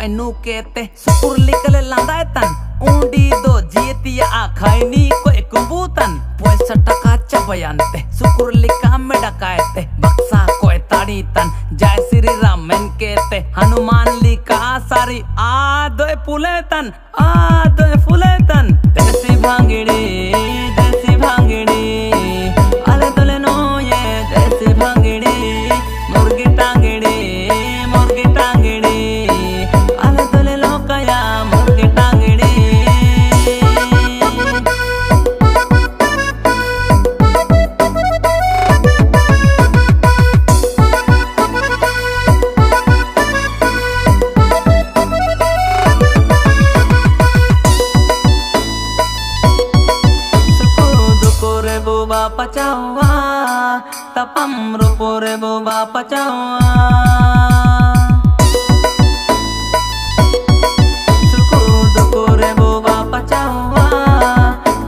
enu kete sukur likale landai tan undi do jietiya akhaini ko kumbutan puesa taka cabayante sukur lika medakaete baksa ko tadi tan jai sri ramen kete hanuman lika sari adoe puletan desi bhangidi ale tole no ye desi bhangidi murgi tangidi ale tole lokaya murgi tangidi boba pacawa tapam rupore boba pacawa suku dukore boba pacawa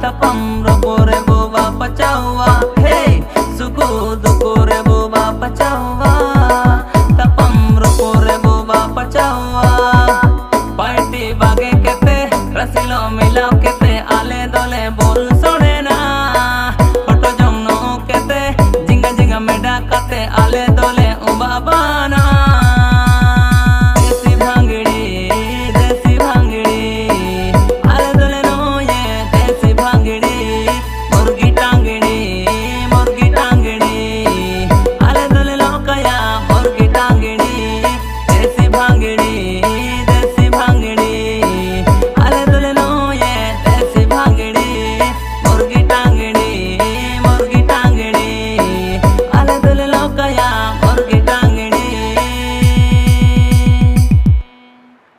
tapam rupore boba pacawa hey suku dukore boba pacawa tapam rupore boba pacawa party bage kete rasilo milao kete ale dole bol sonena ale dole ubabana desi bhangidi ale dole no ye desi bhangidi murgi tangidi ale dole lokaya murgi tangidi desi bhangidi